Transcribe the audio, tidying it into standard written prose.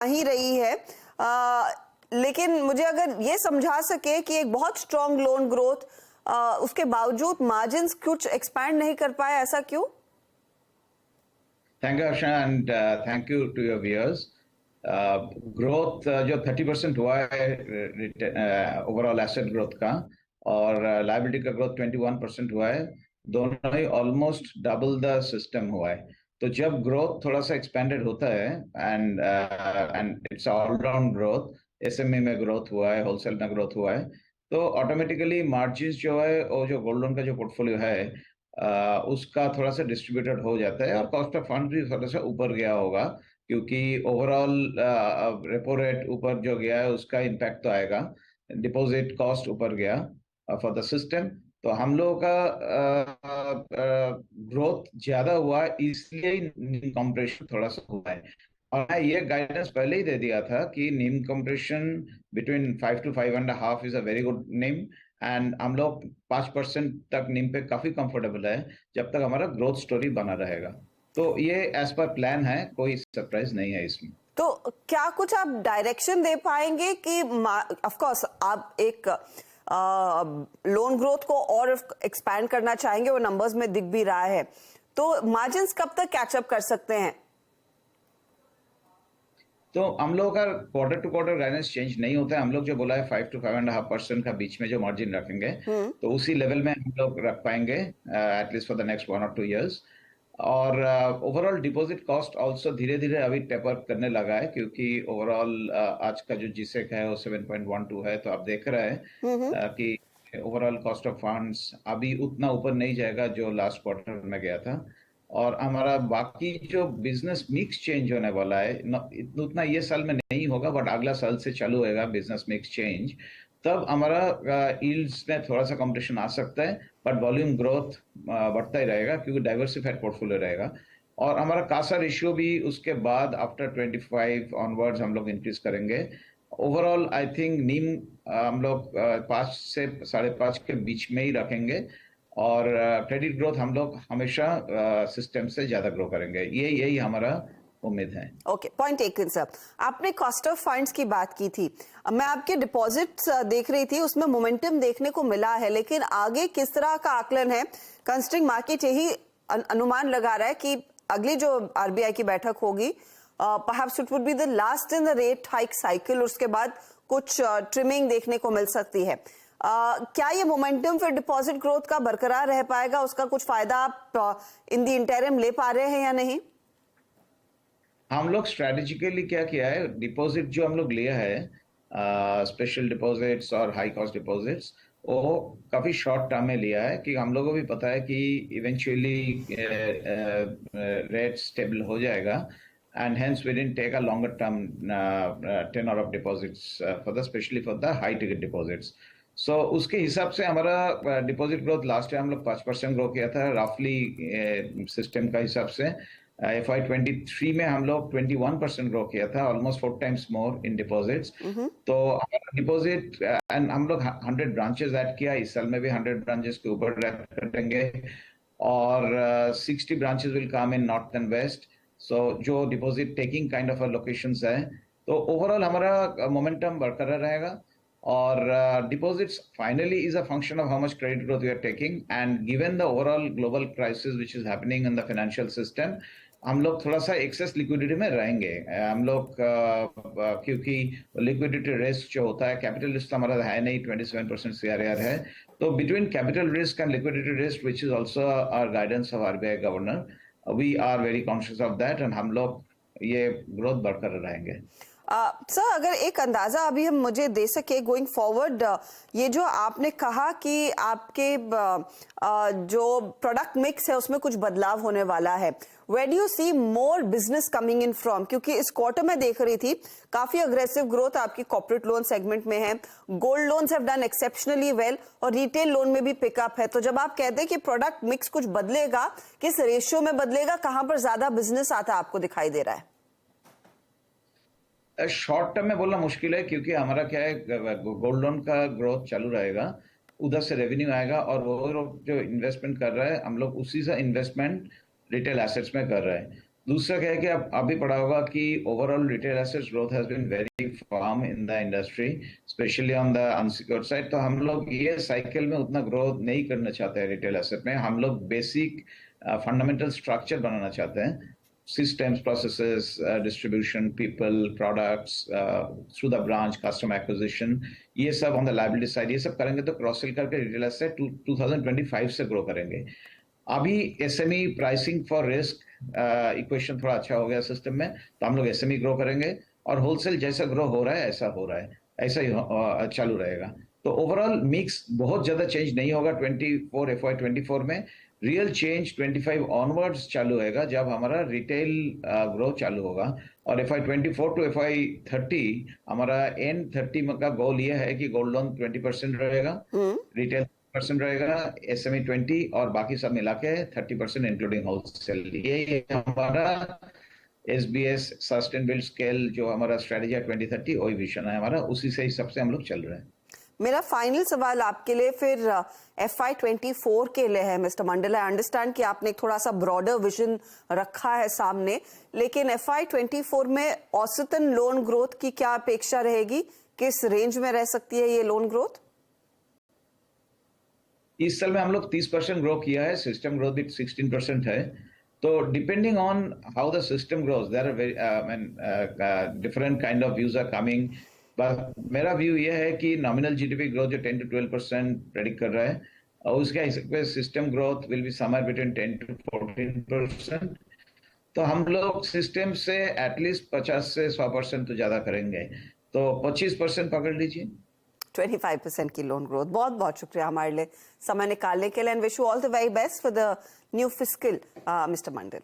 ही रही है, लेकिन मुझे अगर ये समझा सके कि एक बहुत स्ट्रॉन्ग लोन ग्रोथ उसके बावजूद मार्जिन्स कुछ एक्सपैंड नहीं कर पाए, ऐसा क्यों? Thank you Archana and thank you to your viewers. Growth जो 30% हुआ है ओवरऑल एसेट ग्रोथ का, और लायबिलिटी का ग्रोथ 21% हुआ है, दोनों ही ऑलमोस्ट डबल द सिस्टम हुआ है। तो जब ग्रोथ थोड़ा सा एक्सपेंडेड होता है and it's all round growth, SME में ग्रोथ हुआ है, होलसेल में ग्रोथ हुआ है, तो ऑटोमेटिकली मार्जिन्स जो है और जो गोल्ड लोन का जो पोर्टफोलियो है उसका थोड़ा सा डिस्ट्रीब्यूटेड हो जाता है, और कॉस्ट ऑफ फंड भी थोड़ा सा ऊपर गया होगा, क्योंकि ओवरऑल रेपो रेट ऊपर जो गया है उसका इम्पैक्ट तो आएगा। डिपॉजिट कॉस्ट ऊपर गया फॉर द सिस्टम, तो हम लोगों का ग्रोथ ज्यादा हुआ, इसलिए कंप्रेशन थोड़ा सा हुआ है। और मैं ये गाइडेंस पहले ही दे दिया था कि नीम compression between 5 to 5.5 is a very good नीम, एंड हम लोग 5% तक नीम पे काफी कंफर्टेबल है जब तक हमारा ग्रोथ स्टोरी बना रहेगा। तो ये एज पर प्लान है, कोई सरप्राइज नहीं है इसमें। तो क्या कुछ आप डायरेक्शन दे पाएंगे कि ऑफ कोर्स आप एक लोन ग्रोथ को और एक्सपैंड करना चाहेंगे, वो नंबर्स में दिख भी रहा है, तो मार्जिन्स कब तक कैचअप कर सकते हैं? तो हम लोग का quarter to quarter guidance change नहीं होता है। हम लोग जो बोला है 5 to 5.5% का बीच में जो मार्जिन रखेंगे, तो उसी लेवल में हम लोग रख पाएंगे at least for the next 1 or 2 years। और ओवरऑल डिपॉजिट कॉस्ट आल्सो धीरे धीरे अभी टेप अप करने लगा है, क्योंकि ओवरऑल आज का जो जीसेक है वो 7.12 है, तो आप देख रहे हैं कि ओवरऑल कॉस्ट ऑफ फंड्स अभी उतना ऊपर नहीं जाएगा जो लास्ट क्वार्टर में गया था। और हमारा बाकी जो बिजनेस मिक्स चेंज होने वाला है उतना ये साल में नहीं होगा, बट अगला साल से चालू होगा बिजनेस मिक्स चेंज, तब हमारा यील्ड्स में थोड़ा सा कंपटीशन आ सकता है, बट वॉल्यूम ग्रोथ बढ़ता ही रहेगा क्योंकि डाइवर्सिफाइड पोर्टफोलियो रहेगा। और हमारा कासा रेशियो भी उसके बाद आफ्टर 25 ऑनवर्ड्स हम लोग इंक्रीज करेंगे। ओवरऑल आई थिंक नीम हम लोग 5 से 5.5 के बीच में ही रखेंगे, और क्रेडिट ग्रोथ हम लोग हमेशा सिस्टम से ज्यादा ग्रो करेंगे, यही हमारा उम्मीद है। Okay, point taken sir. आपने कॉस्ट ऑफ फंड्स की बात की थी, मैं आपके डिपॉजिट्स देख रही थी, उसमें मोमेंटम देखने को मिला है, लेकिन आगे किस तरह का आकलन है? कंस्ट्रिंग मार्केट यही अनुमान लगा रहा है कि अगली जो आरबीआई की बैठक होगी, perhaps it would be the last in the rate hike cycle, उसके बाद कुछ ट्रिमिंग देखने को मिल सकती है। क्या ये मोमेंटम फिर डिपॉजिट ग्रोथ का बरकरार रह पाएगा? उसका कुछ फायदा आप इन द इंटरिम ले पा रहे हैं या नहीं? हम लोग स्ट्रेटेजिकली क्या किया है, डिपॉजिट जो हम लोग लिया है, स्पेशल डिपॉजिट्स और हाई कॉस्ट डिपॉजिट्स, वो काफी शॉर्ट टर्म में लिया है, कि हम लोगों को भी पता है कि इवेंचुअली रेट स्टेबल हो जाएगा, and hence we didn't take a longer term tenor of deposits for the especially for the high ticket deposits. So उसके हिसाब से हमारा डिपॉजिट ग्रोथ लास्ट ईयर हम लोग 5% ग्रो किया था रफली सिस्टम का हिसाब से। FY23 में हम लोग 21% ग्रो किया था, ऑलमोस्ट 4 times मोर इन डिपॉजिट्स। तो हमारा डिपॉजिट एंड हम लोग 100 ब्रांचेस ऐड किया, इस साल में भी 100 ब्रांचेस के ऊपर करेंगे, और 60 branches will come in north and west. So जो deposit taking kind of locations है, तो ओवरऑल हमारा मोमेंटम बरकरार रहेगा। और deposits finally is a function of how much credit growth we are taking, and given the overall global crisis which is happening in the financial system, हम लोग थोड़ा सा एक्सेस लिक्विडिटी में रहेंगे। हम लोग क्योंकि लिक्विडिटी रिस्क जो होता है, कैपिटल रिस्क हमारा है नहीं, 27% CRAR है, तो between capital risk and liquidity risk which is also our guidance of RBI governor, we are very conscious of that, and हम लोग ये ग्रोथ बढ़कर रहेंगे। सर, अगर एक अंदाजा अभी हम मुझे दे सके गोइंग फॉरवर्ड, ये जो आपने कहा कि आपके जो प्रोडक्ट मिक्स है उसमें कुछ बदलाव होने वाला है, where do you see more business coming in from? क्योंकि इस क्वार्टर में देख रही थी काफी अग्रेसिव ग्रोथ आपकी कॉर्पोरेट लोन सेगमेंट में है, gold loans have done exceptionally well, और रिटेल लोन में भी पिकअप है। तो जब आप कहते हैं कि प्रोडक्ट मिक्स कुछ बदलेगा, किस रेशियो में बदलेगा, कहां पर ज्यादा बिजनेस आता आपको दिखाई दे रहा है? शॉर्ट टर्म में बोलना मुश्किल है, क्योंकि हमारा क्या है, गोल्ड लोन का ग्रोथ चालू रहेगा, उधर से रेवेन्यू आएगा, और वो जो इन्वेस्टमेंट कर रहा है हम लोग उसी से इन्वेस्टमेंट रिटेल एसेट्स में कर रहे हैं। दूसरा क्या है कि आप भी पढ़ा होगा कि overall retail assets growth has been very firm in the industry, especially on the unsecured side. तो हम लोग ये साइकिल में उतना ग्रोथ नहीं करना चाहते हैं रिटेल एसेट में। हम लोग बेसिक फंडामेंटल स्ट्रक्चर बनाना चाहते हैं, systems, processes, distribution, people, products, through the branch, customer acquisition, ये सब on the liability side, ये सब करेंगे तो क्रॉस सेल करके रिटेल एसेट 2025 से ग्रो करेंगे। अभी SME pricing for risk equation थोड़ा अच्छा हो गया सिस्टम में, तो हम लोग एसएमई ग्रो करेंगे और होलसेल जैसा ग्रो हो रहा है ऐसा हो रहा है, ऐसा ही चालू रहेगा। तो ओवरऑल मिक्स बहुत ज्यादा चेंज नहीं होगा 24 FY24 में। रियल चेंज 25 ऑनवर्ड्स चालू होगा जब हमारा रिटेल ग्रो चालू होगा। और FY24 टू FY30 हमारा एंड 30 का गोल ये है कि गोल्ड लोन 20% रहेगा, रिटेल 30% रहेगा, एसएमई 20 और बाकी सब मिला के 30% इंक्लूडिंग होलसेल। ये हमारा एसबीएस सस्टेन बिल्ड स्केल जो हमारा स्ट्रेटेजी है 2030 वही विजन है हमारा, उसी से हिसाब से हम लोग चल रहे हैं। मेरा फाइनल सवाल आपके लिए फिर FY24 के लिए है मिस्टर मंडल। आई अंडरस्टैंड कि आपने एक थोड़ा सा ब्रॉडर विजन रखा है सामने, लेकिन FY24 में औसतन लोन ग्रोथ की क्या अपेक्षा रहेगी? किस रेंज में रह सकती है ये लोन ग्रोथ? इस साल में हम लोग 30% ग्रो किया है, सिस्टम ग्रोथ भी 16% है। तो depending on how the system grows, there are very different kind of views are coming, but मेरा व्यू ये है कि नॉमिनल जीडीपी ग्रोथ जो 10 to 12% प्रेडिक्ट कर रहा है, और उसके हिसाब से system growth will be somewhere between 10 to 14%। तो हम लोग सिस्टम से एटलीस्ट 50 से 100% तो ज्यादा करेंगे, तो 25% पकड़ लीजिए। 25% की लोन ग्रोथ। बहुत बहुत शुक्रिया हमारे लिए समय निकालने के लिए, and wish you all the very best for the new fiscal mister Mandal.